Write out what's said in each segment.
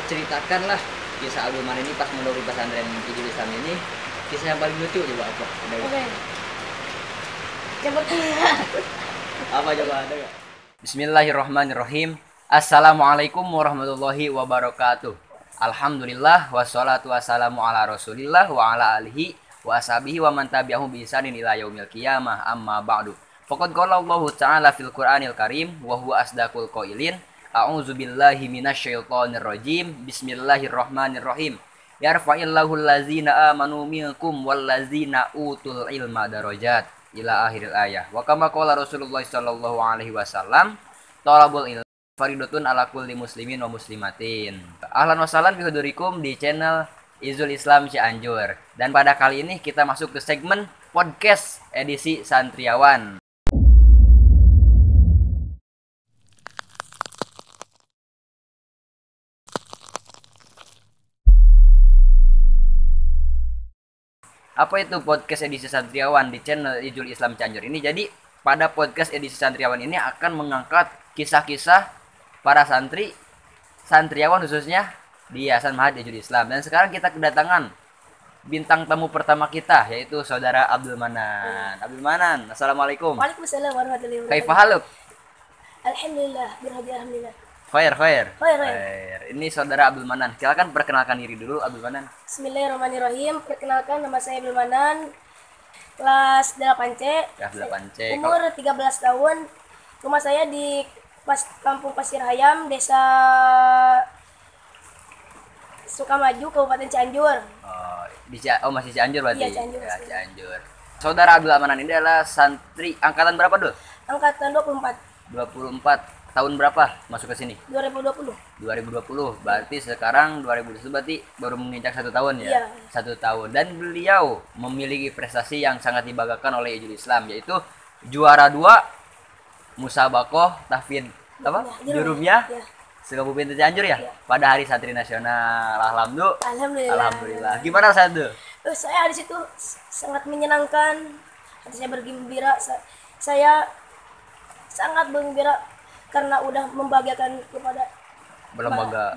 ceritakanlah kisah Abdul Manan ini pas mondok di pesantren Ijul Islam ini, kisah yang paling lucu coba apa? Ada nggak? Oke. Seperti Apa coba ada nggak? Bismillahirrahmanirrahim. Assalamualaikum warahmatullahi wabarakatuh. Alhamdulillah wassalatu wassalamu ala Rasulillah wa ala alihi wa ashabihi wa man tabi'ahu bi ihsanin ila yaumil qiyamah, amma ba'du. Faqad qala Allahu ta'ala fil Qur'anil Karim wa huwa asdaqul qailin. A'udzu billahi minasyaitonir rajim. Bismillahirrahmanirrahim. Yarfa'illahu allazina amanu minkum wallazina utul ilma darajat ila akhiril ayah. Wa kama qala Rasulullah sallallahu alaihi wasallam, talabul ilmi faridatun ala kulli muslimin wa muslimatin. Ahlan wa sahlan bihudurikum di channel Izul Islam Cianjur. Dan pada kali ini kita masuk ke segmen podcast edisi Santriawan. Apa itu podcast edisi Santriawan di channel Izul Islam Cianjur ini? Jadi pada podcast edisi Santriawan ini akan mengangkat kisah-kisah para santriawan khususnya di Yayasan Mahat Izul Islam. Dan sekarang kita kedatangan bintang tamu pertama kita, yaitu saudara Abdul Manan. Abdul Manan, assalamualaikum. Waalaikumsalam warahmatullahi wabarakatuh. Kaifa haluk? Alhamdulillah, alhamdulillah. Khair. Khair. Ini saudara Abdul Manan. Silakan perkenalkan diri dulu, Abdul Manan. Bismillahirrahmanirrahim. Perkenalkan, nama saya Abdul Manan. Kelas 8C. Kelas 8C. Umur 13 tahun. Rumah saya di Kampung Pasir Hayam, Desa Sukamaju, Kabupaten Cianjur. Masih Cianjur berarti? Iya, Cianjur. Ya, Cianjur. Saudara Abdul Manan ini adalah santri angkatan berapa, Dul? Angkatan 24. 24. Tahun berapa masuk ke sini? 2020. 2020. Berarti sekarang 2020 berarti baru menginjak 1 tahun ya? Iya. 1 tahun. Dan beliau memiliki prestasi yang sangat dibanggakan oleh Izul Islam, yaitu juara 2 Musabakoh Tahfidz apa? Jurumiyah. Ya. Se-Kabupaten Cianjur ya? Iya. Pada hari Santri Nasional. Alhamdulillah. Gimana Sadu? Saya di situ sangat menyenangkan. Hati saya bergembira. Saya sangat bergembira karena udah membahagiakan kepada Berlembaga.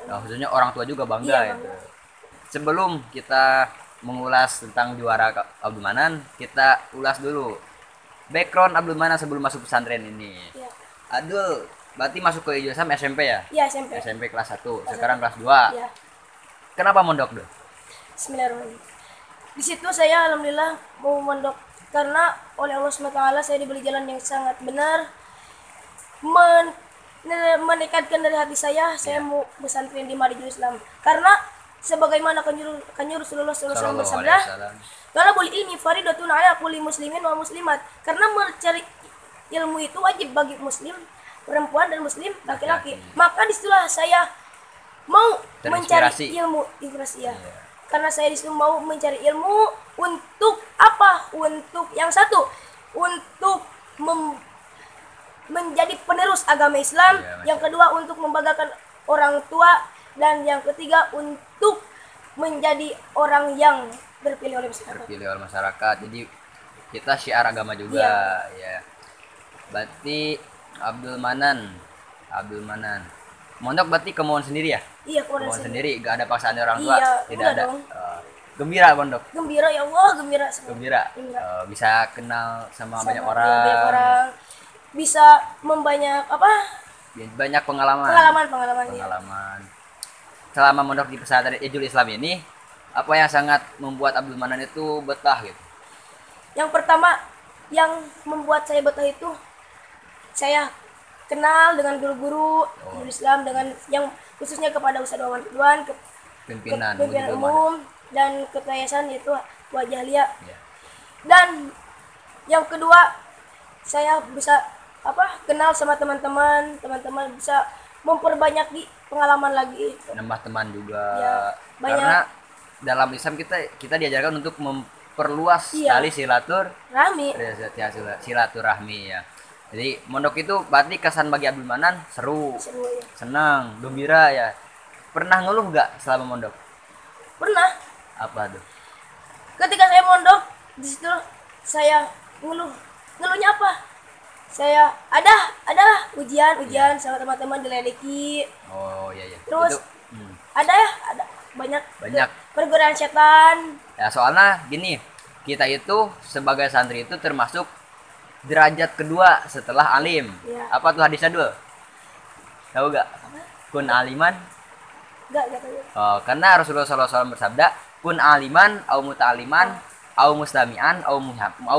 Nah, khususnya orang tua juga bangga Iya, itu. Sebelum kita mengulas tentang juara Abdul Manan, kita ulas dulu background Abdul Manan sebelum masuk pesantren ini. Ya. Abdul berarti masuk ke Ijul Islam SMP ya? Iya, SMP. SMP kelas 1, sekarang kelas 2. Ya. Kenapa mondok, Dul? Bismillahirrahmanirrahim. Di situ saya alhamdulillah mau mondok karena oleh Allah SWT saya diberi jalan yang sangat benar. Menekatkan dari hati saya mau pesantren di Ijul Islam karena sebagaimana kanjur Rasulullah SAW bersabda, kalau boleh ini faridatun ala kulli muslimin wa muslimat, karena mencari ilmu itu wajib bagi muslim perempuan dan muslim laki-laki. Maka disitulah saya mau mencari ilmu inspirasi ya. Karena saya disitu mau mencari ilmu untuk apa? Untuk yang satu, untuk menjadi penerus agama Islam, yang kedua untuk membanggakan orang tua, dan yang ketiga untuk menjadi orang yang terpilih oleh masyarakat. Jadi kita syiar agama juga ya. Berarti Abdul Manan mondok berarti kemauan sendiri ya? Iya, kemauan sendiri, gak ada paksaan orang tua? Iya, tidak ada. dong. Gembira mondok? Gembira, ya Allah, gembira. Bisa kenal sama banyak Banyak orang. Bisa membanyak Banyak pengalaman. Selama mondok di pesantren Izul Islam ini, apa yang sangat membuat Abdul Manan itu betah gitu? Yang pertama yang membuat saya betah itu saya kenal dengan guru-guru Izul Islam, dengan yang khususnya kepada Ustaz Wawan Ridwan, pimpinan umum dan ketua yayasan yaitu Wajah Lia. Dan yang kedua saya bisa kenal sama teman-teman bisa memperbanyak di pengalaman lagi, nambah teman juga ya, karena dalam Islam kita diajarkan untuk memperluas tali silaturahmi ya. Jadi mondok itu berarti kesan bagi Abdul Manan seru ya. Senang, gembira ya. Pernah ngeluh nggak selama mondok? Pernah. Apa tuh? Ketika saya mondok di situ saya ngeluhnya apa? Saya ada ujian sama teman-teman diledeki. Oh iya iya. Terus Itu, ada banyak Banyak. pergodaan setan. ya soalnya gini, kita itu sebagai santri itu termasuk derajat kedua setelah alim. Iya. Apa tuh hadisnya dulu? Tahu gak? Kun aliman. Enggak tahu. Oh, karena Rasulullah SAW bersabda, kun aliman, au muta'aliman, au mustami'an, au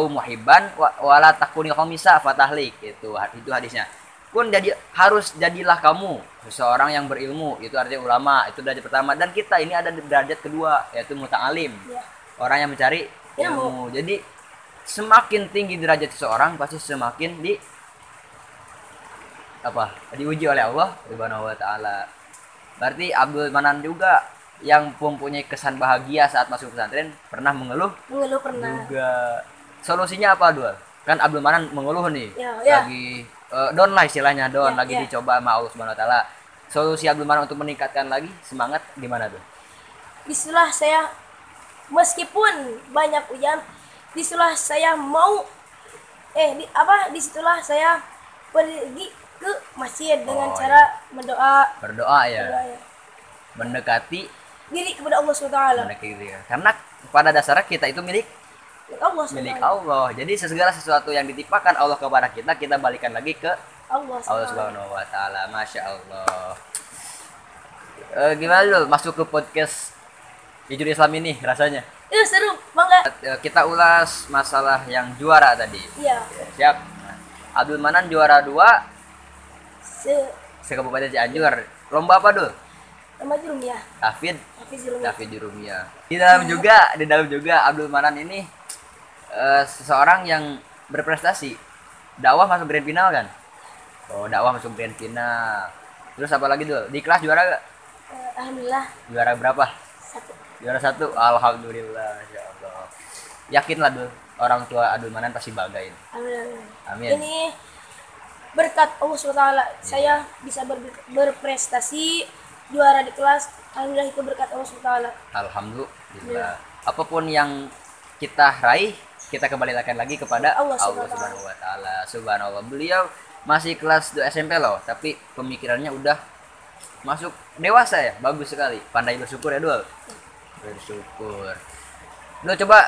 muhibban, wala takuni khamisa fatahlik. Itu hadisnya. Kun jadilah kamu seseorang yang berilmu. Itu artinya ulama. Itu derajat pertama. Dan kita ini ada derajat kedua, yaitu muta'alim. Ya. Orang yang mencari ilmu. Jadi semakin tinggi derajat seseorang pasti semakin diuji oleh Allah Subhanahu wa taala. Berarti Abdul Manan juga yang mempunyai kesan bahagia saat masuk pesantren pernah mengeluh Pernah. juga. Solusinya apa, Dul? Kan Abdul Manan mengeluh nih. Ya. Lagi down lah istilahnya, down, Ya, lagi ya. dicoba sama Allah Subhanahu wa taala. Solusi Abdul Manan untuk meningkatkan lagi semangat gimana tuh? Disitulah saya meskipun banyak ujian, disitulah saya disitulah saya pergi ke masjid dengan Oh, cara berdoa Berdoa ya. ya. Mendekati Diri kepada Allah SWT. Karena pada dasarnya kita itu milik Allah SWT. Allah. Jadi segala sesuatu yang ditimpakan Allah kepada kita, kita balikan lagi ke Allah Allah SWT. Subhanahu wa taala. Masya Allah. Gimana lu masuk ke podcast Hijrul Islam ini rasanya? Itu seru, bangga. Kita ulas masalah yang juara tadi. Iya. Siap. Nah, Abdul Manan juara 2 Se-Kabupaten Cianjur. Lomba apa dulu? Nama Jurumiyah. David Jurumiyah. Jurumiyah. Di dalam juga Abdul Manan ini seseorang yang berprestasi. Dakwah masuk grand final kan? Oh, dakwah masuk grand final. Terus apa lagi dulu? Di kelas juara gak? Alhamdulillah Juara berapa? 1. Juara 1. Alhamdulillah, ya Allah. Yakinlah dulu, orang tua Abdul Manan pasti banggain. Alhamdulillah. Amin. Ini berkat Allah SWT saya bisa berprestasi juara di kelas. Alhamdulillah itu berkat Allah SWT. Alhamdulillah. Apapun yang kita raih, kita kembalikan lagi kepada Allah Allah Subhanahu wa taala. Subhanallah. Beliau masih kelas 2 SMP loh, tapi pemikirannya udah masuk dewasa ya. Bagus sekali. Pandai bersyukur ya, Dul. Bersyukur. Dul, coba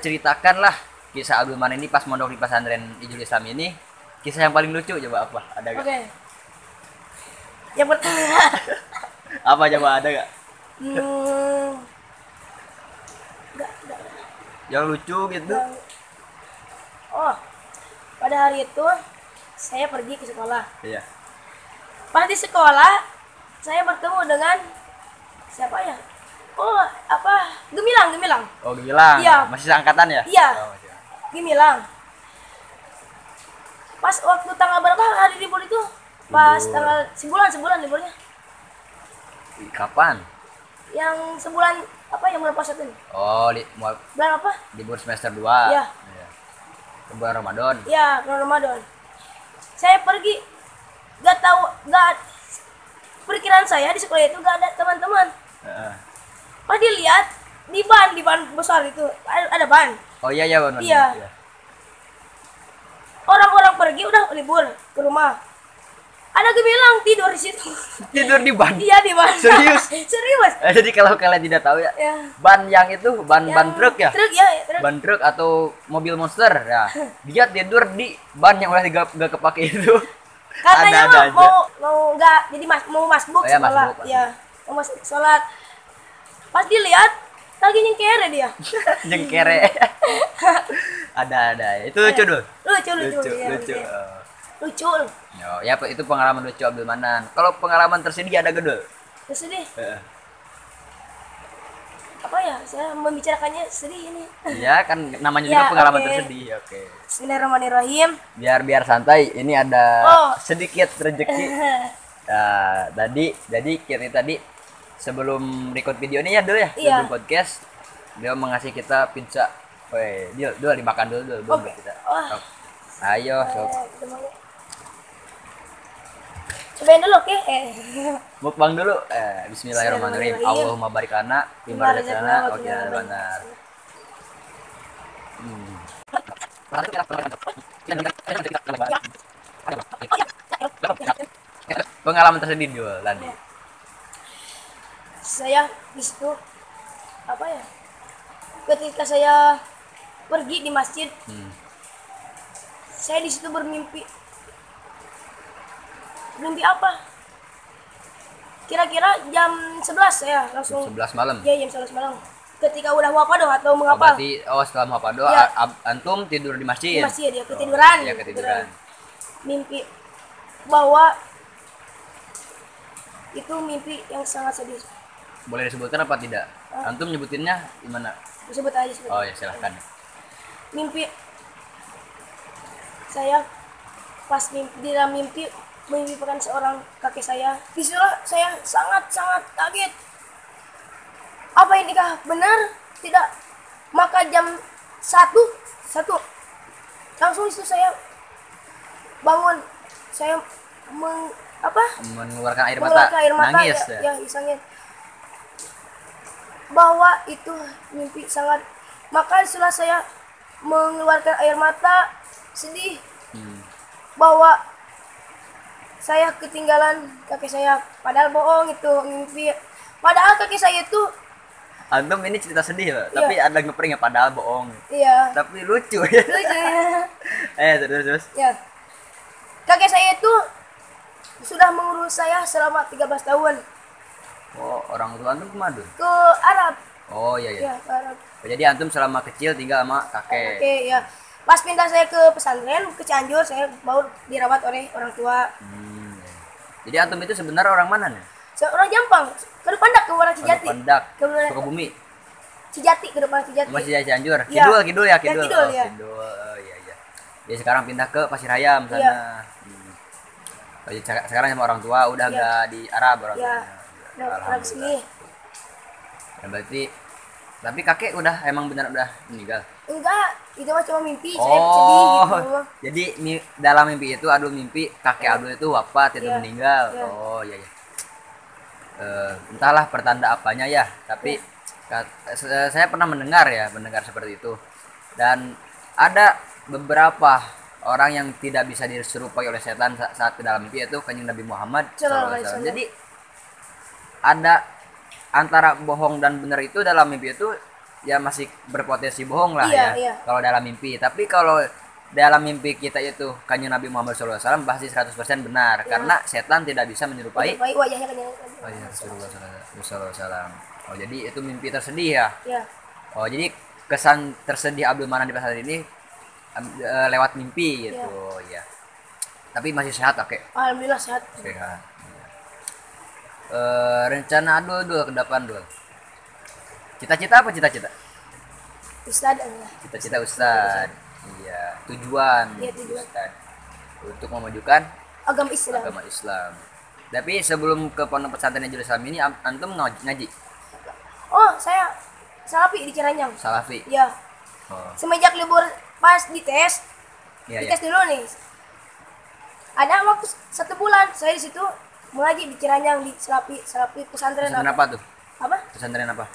ceritakanlah kisah Abdul Manan ini pas mondok di pesantren Hijrul Islam ini. Kisah yang paling lucu coba apa? Ada gak? Oke. Yang pertama. Apa coba ada gak? Enggak. Yang lucu gitu. Oh, pada hari itu saya pergi ke sekolah. Iya. Pas di sekolah saya bertemu dengan siapa ya? Oh, Gemilang. Oh, Gilang. Iya. Masih seangkatan ya? Iya. Oh, masih. Gemilang. Pas waktu tanggal berapa hari libur itu? Pas Libur. tanggal sebulan liburnya. Kapan? Yang sebulan apa yang bulan puasa tuh? Oh, Bulan apa? libur semester 2. Iya. Iya. Ke bulan Ramadan. Ya, bulan Ramadan. Saya pergi, gak perkiraan saya di sekolah itu gak ada teman-teman. Heeh. Pas dilihat di ban besar itu ada ban. Oh iya ya, benar. Iya. Orang-orang pergi udah libur ke rumah. Ada Gemilang tidur di situ. Tidur di ban. Iya di ban. Serius? Serius. Jadi kalau kalian tidak tahu ya, Ya. ban yang itu ban truk ya? Truk ya, truk. Ban truk atau mobil monster ya. Dia tidur di ban yang udah gak kepake itu. Katanya Ada aja. mau nggak jadi mau masbuk Oh, ya, sekolah. masbuk. Ya, mau masuk sholat. Pas dilihat lagi nyengkere dia. Jengkere. ada. Itu lucu dulu. Lucu. Lucu. Ya, lucu. Lucu. Ya, itu pengalaman lucu Abdul Manan. Kalau pengalaman tersedih ada gak, Dul? Terus sedih. Heeh. Apa ya? Saya membicarakannya sedih ini. Iya, kan namanya Ya, juga pengalaman oke. tersedih. Oke. Bismillahirrahmanirrahim. Biar santai. Ini ada Oh. sedikit rezeki. Nah, jadi kita tadi sebelum record video ini ya dulu ya, Iya. sebelum podcast dia mengasih kita pizza. Woi, dulu dimakan dulu belum Oke. kita. Wah. Sok. Ayo, sok. Kita mau- Cobain dulu, oke? Mukbang dulu. Bismillahirrahmanirrahim. Bismillahirrahmanirrahim. Allahumma barik lana bima razaqtana wa qina adzabannar. Hmm. Pengalaman tersedih dulu tadi. Saya di situ apa ya? Ketika saya pergi di masjid, saya di situ bermimpi. Mimpi apa? Kira-kira jam 11 saya langsung. 11 malam. Iya, jam 11 malam. Ketika udah wapadoh atau Oh, mengapa? berarti setelah Muhafadoh Ya. antum tidur di Di masjid. masjid ya, ketiduran. Iya, ketiduran. Mimpi bahwa itu mimpi yang sangat sedih. Boleh disebutkan apa tidak? Antum nyebutinnya gimana? Sebut aja sebut. Oh ya, silahkan. Mimpi saya pas di dalam mimpi memimpikan seorang kakek saya. Disuruh saya sangat kaget. Apa ini kah benar? Tidak. Maka jam 1 langsung itu saya bangun. Saya Mengeluarkan air mata, mengeluarkan air mata, nangis ya nangis. Bahwa itu mimpi sangat. Maka setelah saya mengeluarkan air mata sedih bahwa saya ketinggalan kakek saya, padahal bohong itu mimpi. Padahal kakek saya itu Antum ini cerita sedih loh, Iya. tapi ada ngeprank padahal bohong. iya Tapi lucu ya. lucu ya. Terus. Ya. Kakek saya itu sudah mengurus saya selama 13 tahun Oh, orang tua antum kemana? ke Arab. Oh iya. Ya, ke Arab. Jadi antum selama kecil tinggal sama kakek. Oke, ya. Pas pindah saya ke pesantren ke Cianjur, saya baru dirawat oleh orang tua. Iya. Jadi antum itu sebenarnya orang mana nih? Seorang Jampang, ke depan dak ke orang Cijati. Pendak, Ke depan Sukabumi. Cijati, ke depan Cijati. Masih Cianjur. Iya. Kidul ya, Ya, Kidul. Kidul, Oh, ya. Kidul. Oh, iya. Dia sekarang pindah ke Pasirayam sana. Iya. Oh, jadi sekarang sama orang tua udah Iya. nggak di Arab orang Ya. tuanya. Nah, orang sini. Ya, berarti tapi kakek udah emang benar udah meninggal. Enggak, itu mah cuma mimpi, saya sedih gitu. Jadi dalam mimpi itu Abdul mimpi kakek Abdul itu wafat, itu Iya. meninggal. Iya. Oh iya. Entahlah pertanda apanya ya, tapi saya pernah mendengar seperti itu. Dan ada beberapa orang yang tidak bisa diserupai oleh setan saat ke dalam mimpi, itu Kanjeng Nabi Muhammad SAW. Jadi ada antara bohong dan benar itu dalam mimpi itu ya masih berpotensi bohong lah Iya, ya. iya. Kalau dalam mimpi, tapi kalau dalam mimpi kita itu Kanjeng Nabi Muhammad SAW pasti 100% benar, karena setan tidak bisa menyerupai Baik wajahnya kan. Oh iya, Rasulullah SAW. Oh jadi itu mimpi tersedih ya. Ya. Oh jadi kesan tersedih Abdul Manan di pesantren ini lewat mimpi gitu ya. Tapi masih sehat oke. Alhamdulillah sehat. Sehat. Rencana dul ke depan dul. Cita-cita apa cita-cita? Ustad Allah. Cita-cita Ustad. Iya, tujuan. Iya, tujuan. Ustad untuk memajukan Agama Islam. agama Islam. Tapi sebelum ke pondok pesantren Ijul Islam ini antum ngaji Oh, saya salafi di Ciranjang. Salafi. Ya. Oh, Semenjak libur pas dites, iya. dites dulu nih. Ada waktu 1 bulan saya di situ mengaji di Ciranjang di salafi pesantren. Pesantren apa tuh? Apa? Pesantren apa?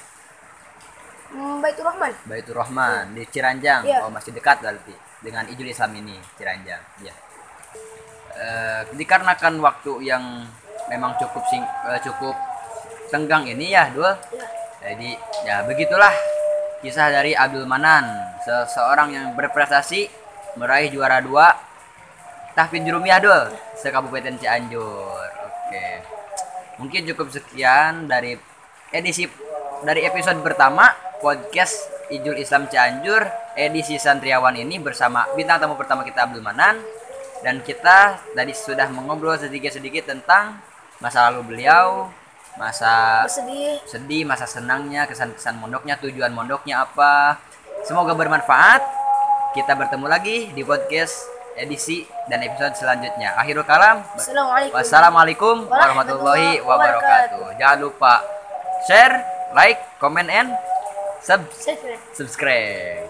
Baitur Rahman. Baitur Rahman di Ciranjang. Iya. Oh, masih dekat berarti dengan Ijul Islam ini, Ciranjang. Iya. Dikarenakan waktu yang memang cukup tenggang ini ya, Dul. Ya. Jadi ya begitulah kisah dari Abdul Manan, seseorang yang berprestasi meraih juara 2 tahfidz Jurumiyah Dul, se-Kabupaten Cianjur. Oke. Mungkin cukup sekian dari episode pertama podcast Ijul Islam Cianjur edisi Santriawan ini bersama bintang tamu pertama kita Abdul Manan, dan kita tadi sudah mengobrol sedikit-sedikit tentang masa lalu beliau, masa sedih, masa senangnya, kesan-kesan mondoknya, tujuan mondoknya apa. Semoga bermanfaat. Kita bertemu lagi di podcast edisi dan episode selanjutnya. Akhirul kalam. Wassalamualaikum warahmatullahi wabarakatuh. Jangan lupa share, like, comment, and subscribe.